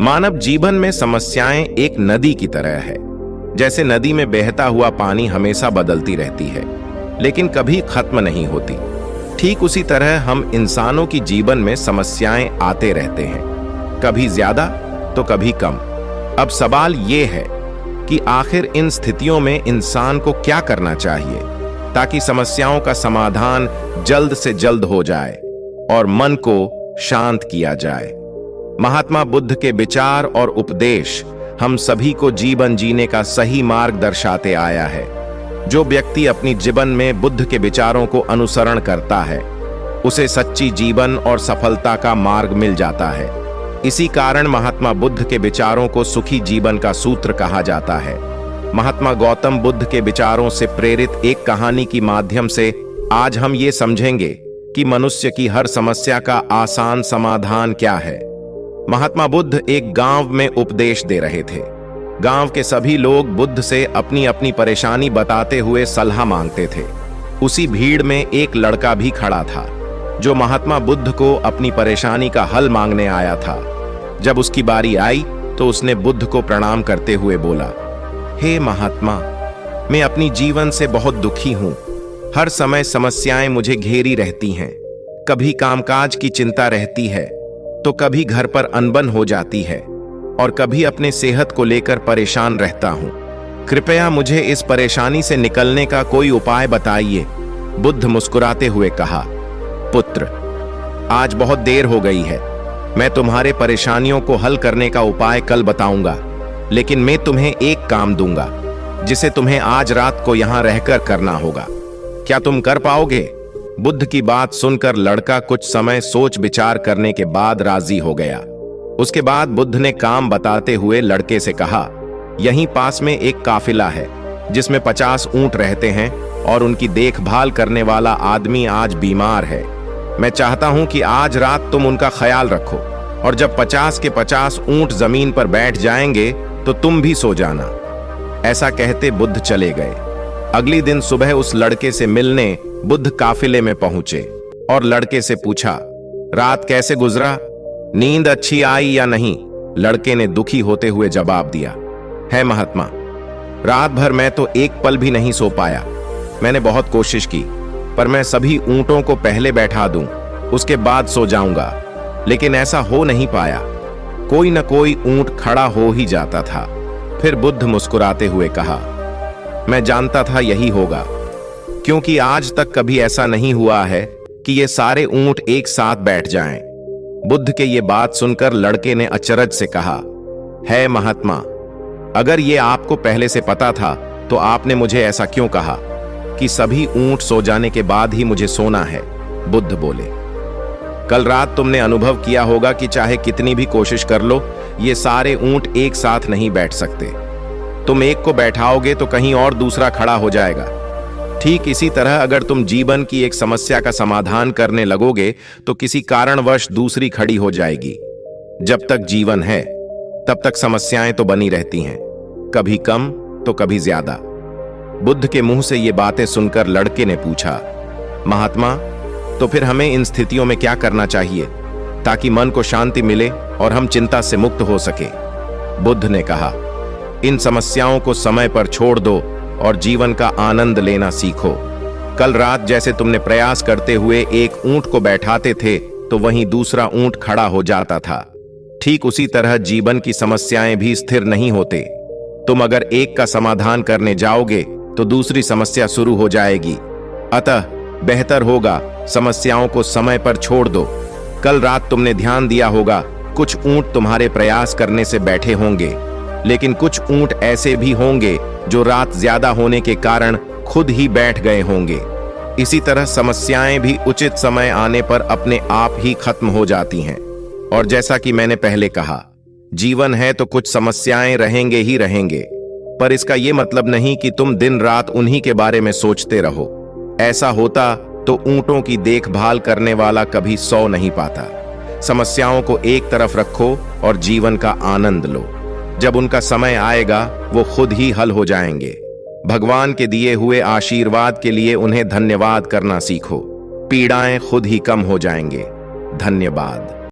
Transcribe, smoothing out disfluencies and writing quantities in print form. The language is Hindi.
मानव जीवन में समस्याएं एक नदी की तरह है। जैसे नदी में बहता हुआ पानी हमेशा बदलती रहती है, लेकिन कभी खत्म नहीं होती। ठीक उसी तरह हम इंसानों की जीवन में समस्याएं आते रहते हैं, कभी ज्यादा तो कभी कम। अब सवाल ये है कि आखिर इन स्थितियों में इंसान को क्या करना चाहिए ताकि समस्याओं का समाधान जल्द से जल्द हो जाए और मन को शांत किया जाए। महात्मा बुद्ध के विचार और उपदेश हम सभी को जीवन जीने का सही मार्ग दर्शाते आया है। जो व्यक्ति अपनी जीवन में बुद्ध के विचारों को अनुसरण करता है, उसे सच्ची जीवन और सफलता का मार्ग मिल जाता है। इसी कारण महात्मा बुद्ध के विचारों को सुखी जीवन का सूत्र कहा जाता है। महात्मा गौतम बुद्ध के विचारों से प्रेरित एक कहानी के माध्यम से आज हम ये समझेंगे कि मनुष्य की हर समस्या का आसान समाधान क्या है। महात्मा बुद्ध एक गांव में उपदेश दे रहे थे। गांव के सभी लोग बुद्ध से अपनी अपनी परेशानी बताते हुए सलाह मांगते थे। उसी भीड़ में एक लड़का भी खड़ा था जो महात्मा बुद्ध को अपनी परेशानी का हल मांगने आया था। जब उसकी बारी आई तो उसने बुद्ध को प्रणाम करते हुए बोला, हे महात्मा, मैं अपनी जीवन से बहुत दुखी हूं। हर समय समस्याएं मुझे घेरी रहती हैं। कभी कामकाज की चिंता रहती है तो कभी घर पर अनबन हो जाती है और कभी अपने सेहत को लेकर परेशान रहता हूं। कृपया मुझे इस परेशानी से निकलने का कोई उपाय बताइए। बुद्ध मुस्कुराते हुए कहा, पुत्र, आज बहुत देर हो गई है। मैं तुम्हारे परेशानियों को हल करने का उपाय कल बताऊंगा, लेकिन मैं तुम्हें एक काम दूंगा जिसे तुम्हें आज रात को यहां रहकर करना होगा। क्या तुम कर पाओगे? बुद्ध की बात सुनकर लड़का कुछ समय सोच विचार करने के बाद राजी हो गया। उसके बाद बुद्ध ने काम बताते हुए लड़के से कहा, यहीं पास में एक काफिला है जिसमें 50 ऊंट रहते हैं और उनकी देखभाल करने वाला आदमी आज बीमार है। मैं चाहता हूं कि आज रात तुम उनका ख्याल रखो और जब 50 के 50 ऊंट जमीन पर बैठ जाएंगे तो तुम भी सो जाना। ऐसा कहते बुद्ध चले गए। अगली दिन सुबह उस लड़के से मिलने बुद्ध काफिले में पहुंचे और लड़के से पूछा, रात कैसे गुजरा? नींद अच्छी आई या नहीं? लड़के ने दुखी होते हुए जवाब दिया, है महात्मा, रात भर मैं तो एक पल भी नहीं सो पाया। मैंने बहुत कोशिश की, पर मैं सभी ऊंटों को पहले बैठा दूं, उसके बाद सो जाऊंगा, लेकिन ऐसा हो नहीं पाया। कोई न कोई ऊंट खड़ा हो ही जाता था। फिर बुद्ध मुस्कुराते हुए कहा, मैं जानता था यही होगा, क्योंकि आज तक कभी ऐसा नहीं हुआ है कि ये सारे ऊंट एक साथ बैठ जाएं। बुद्ध के ये बात सुनकर लड़के ने अचरज से कहा, है महात्मा, अगर ये आपको पहले से पता था तो आपने मुझे ऐसा क्यों कहा कि सभी ऊंट सो जाने के बाद ही मुझे सोना है? बुद्ध बोले, कल रात तुमने अनुभव किया होगा कि चाहे कितनी भी कोशिश कर लो, ये सारे ऊंट एक साथ नहीं बैठ सकते। तुम एक को बैठाओगे तो कहीं और दूसरा खड़ा हो जाएगा। ठीक इसी तरह अगर तुम जीवन की एक समस्या का समाधान करने लगोगे तो किसी कारणवश दूसरी खड़ी हो जाएगी। जब तक जीवन है तब तक समस्याएं तो बनी रहती हैं, कभी कम तो कभी ज्यादा। बुद्ध के मुंह से ये बातें सुनकर लड़के ने पूछा, महात्मा, तो फिर हमें इन स्थितियों में क्या करना चाहिए ताकि मन को शांति मिले और हम चिंता से मुक्त हो सके? बुद्ध ने कहा, इन समस्याओं को समय पर छोड़ दो और जीवन का आनंद लेना सीखो। कल रात जैसे तुमने प्रयास करते हुए एक ऊंट को बैठाते थे तो वहीं दूसरा ऊंट खड़ा हो जाता था। ठीक उसी तरह जीवन की समस्याएं भी स्थिर नहीं होते। तुम अगर एक का समाधान करने जाओगे तो दूसरी समस्या शुरू हो जाएगी। अतः बेहतर होगा समस्याओं को समय पर छोड़ दो। कल रात तुमने ध्यान दिया होगा, कुछ ऊंट तुम्हारे प्रयास करने से बैठे होंगे, लेकिन कुछ ऊंट ऐसे भी होंगे जो रात ज्यादा होने के कारण खुद ही बैठ गए होंगे। इसी तरह समस्याएं भी उचित समय आने पर अपने आप ही खत्म हो जाती हैं। और जैसा कि मैंने पहले कहा, जीवन है तो कुछ समस्याएं रहेंगे ही रहेंगे, पर इसका यह मतलब नहीं कि तुम दिन रात उन्हीं के बारे में सोचते रहो। ऐसा होता तो ऊंटों की देखभाल करने वाला कभी सो नहीं पाता। समस्याओं को एक तरफ रखो और जीवन का आनंद लो। जब उनका समय आएगा वो खुद ही हल हो जाएंगे। भगवान के दिए हुए आशीर्वाद के लिए उन्हें धन्यवाद करना सीखो। पीड़ाएं खुद ही कम हो जाएंगे। धन्यवाद।